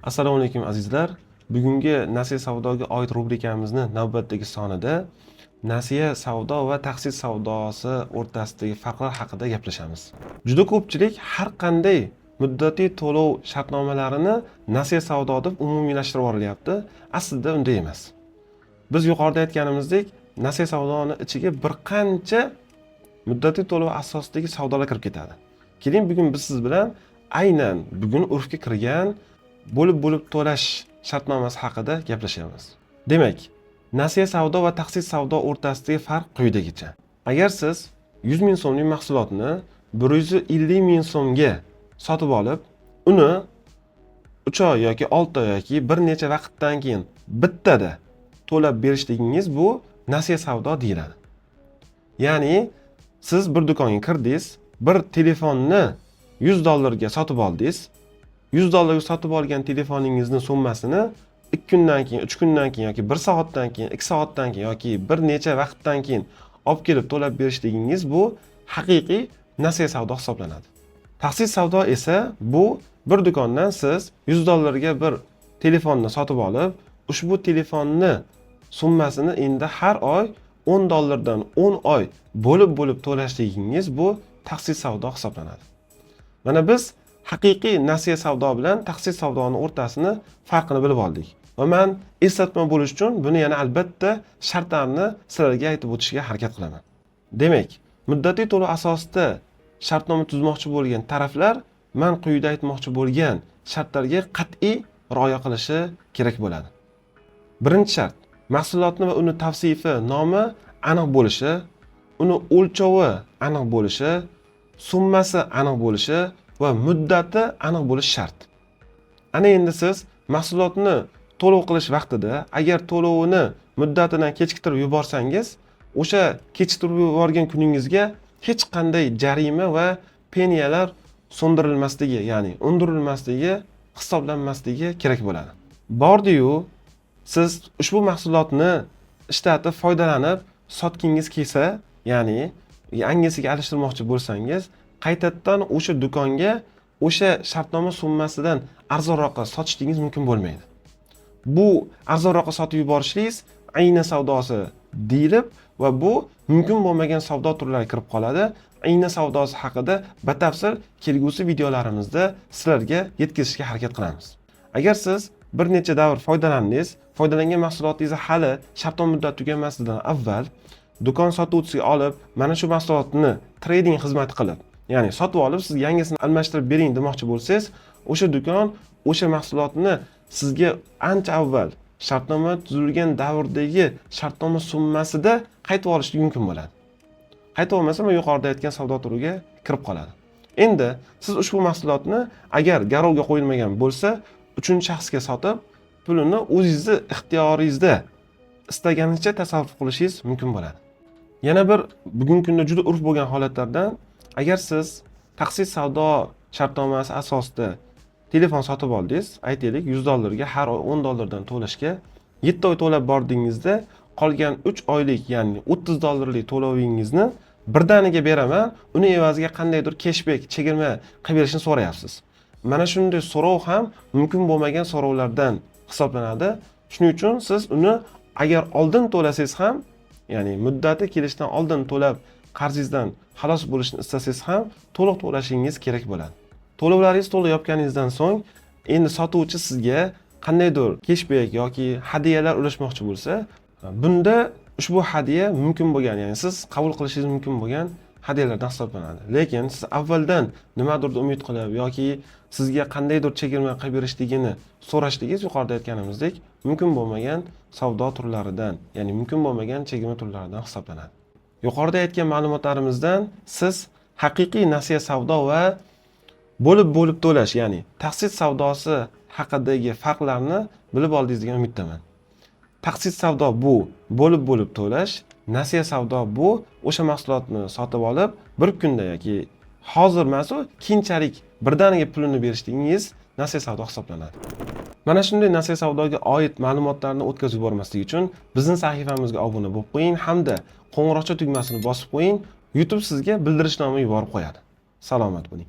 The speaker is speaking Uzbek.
Assalomu alaykum azizlar. Bugungi nasiya savdoga oid rubrikamizni navbatdagi sonida nasiya savdo va taqsid savdosi o'rtasidagi farqlar haqida gaplashamiz. Juda ko'pchilik har qanday muddatiy to'lov shartnomalarini nasiya savdo deb umumiylashtirib yuborilyapti. Aslida unday emas. Biz yuqorida aytganimizdek, nasiya savdoni ichiga bir qancha muddatiy to'lov asosidagi savdolar kirib ketadi. Keling, bugun biz siz bilan aynan bugun urfga kirgan bo'lib to'lash shartnomasi haqida gaplashamiz. Demak, nasiya savdo va taqsid savdo o'rtasidagi farq quyidagicha. Agar siz 100 ming so'mlik mahsulotni 150 ming so'mga sotib olib, uni 3 oy yoki 6 oy yoki bir necha vaqtdan keyin bittada to'lab berishligingiz bu nasiya savdo deyiladi. Ya'ni siz bir do'konga kirdingiz, bir telefonni $100 sotib oldingiz. $100 sotib olgan telefoningizni summasini 2 kundan keyin, 3 kundan keyin yoki 1 soatdan keyin, 2 soatdan keyin yoki bir necha vaqtdan keyin olib kelib to'lab berishligingiz bu haqiqiy nasiya savdo hisoblanadi. Taqsid savdo esa bu bir do'kondan siz $100 ga bir telefonni sotib olib, ushbu telefonni summasini endi har oy $10 dan 10 oy bo'lib to'lashligingiz bu taqsid savdo hisoblanadi. Mana biz haqiqiy nasiya savdo bilan taqsid savdoning o'rtasini farqini bilib oldik. Va men eslatma bo'lish uchun buni yana albatta shartlarni sizlarga aytib o'tishga harakat qilaman. Demak, muddatiy to'lov asosida shartnoma tuzmoqchi bo'lgan taraflar men quyida aytmoqchi bo'lgan shartlarga qat'iy rioya qilishi kerak bo'ladi. Birinchi shart: mahsulotni va uni tavsifi nomi aniq bo'lishi, uni o'lchovi aniq bo'lishi, summasi aniq bo'lishi va muddati aniq bo'lishi shart. Ana endi siz mahsulotni to'lov qilish vaqtida agar to'lovini muddatidan kechiktirib yuborsangiz, o'sha kechiktirib yuborgan kuningizga hech qanday jarima va penyalar so'ndirilmasligi, ya'ni undirilmasligi, hisoblanmasligi kerak bo'ladi. Bordi-yu, siz ushbu mahsulotni ishlatib foydalanib sotgingiz kelsa, ya'ni yangisiga alishtirmoqchi bo'lsangiz, qaytadan o'sha do'konga o'sha shartnoma summasidan arzonroqqa sotishingiz mumkin bo'lmaydi. Bu arzonroqqa sotib yuborishligingiz ayna savdosi deyilib va bu mumkin bo'lmagan savdo turlariga kirib qoladi. Ayna savdosi haqida batafsil kelgusi videolarimizda sizlarga yetkazishga harakat qilamiz. Agar siz bir necha davr foydalandingiz, foydalangan mahsulotingizni hali shartnoma muddati tugamasidan avval do'kon sotuvchisiga olib, mana shu mahsulotni trading xizmati qilib, ya'ni sotib olib sizga yangisini almashtirib bering demoqchi bo'lsangiz, o'sha do'kon o'sha mahsulotni sizga ancha avval shartnoma tuzilgan davrdagi shartnoma summasida qaytib olishlik mumkin bo'ladi. Qaytib olmasa, men yuqorida aytgan savdo turiga kirib qoladi. Endi siz ushbu mahsulotni agar garovga qo'yilmagan bo'lsa, 3-shaxsga sotib, pulini o'zingizning ixtiyoringizda istaganicha tasarruf qilishingiz mumkin bo'ladi. Yana bir bugungi kunda juda urf bo'lgan holatlardan, agar siz taqsid savdo shartnomasi asosida telefon sotib oldingiz, aytaylik $100 ga har oy $10 dan to'lashga 7 oy to'lab bordingizda, qolgan 3 oylik, ya'ni $30lik to'lovingizni birdaniga beraman, uni evaziga qandaydir cashback, chegirma qilib berishni so'rayapsiz. Mana shunday so'rov ham mumkin bo'lmagan so'rovlardan hisoblanadi. Shuning uchun siz uni agar oldin to'lasangiz ham, ya'ni muddati kelishdan oldin to'lab qarzingizdan xalos bo'lishni istasangiz ham to'liq to'lashingiz kerak bo'ladi. To'lovlaringiz to'liq yopganingizdan so'ng, endi sotuvchi sizga qandaydir cashback yoki hadiyalar ulashmoqchi bo'lsa, bunda ushbu hadiya mumkin bo'lgan, ya'ni siz qabul qilishingiz mumkin bo'lgan hadiyalardan hisoblanadi. Lekin siz avvaldan nimadir umid qilib yoki sizga qandaydir chegirma qilib berishligini so'rashligingiz yuqorida aytganimizdek mumkin bo'lmagan savdo turlaridan, ya'ni mumkin bo'lmagan chegirma turlaridan hisoblanadi. Yuqorida aytgan ma'lumotlarimizdan siz haqiqiy nasiya savdo va bo'lib to'lash, ya'ni taqsid savdosi haqidagi farqlarni bilib oldingiz degan umiddaman. Taqsid savdo bu bo'lib to'lash, nasiya savdo bu o'sha mahsulotni sotib olib bir kunda yoki hozir emas-u, keyinchalik birdaniga pulini berishligingiz nasiya savdo hisoblanadi. Mana shunday nasiya savdoga oid ma'lumotlarni o'tkazib yubormaslik uchun bizning sahifamizga obuna bo'lib qo'ying hamda qo'ng'iroqcha tugmasini bosib qo'ying. YouTube sizga bildirishnoma yuborib qo'yadi. Salomat bo'ling.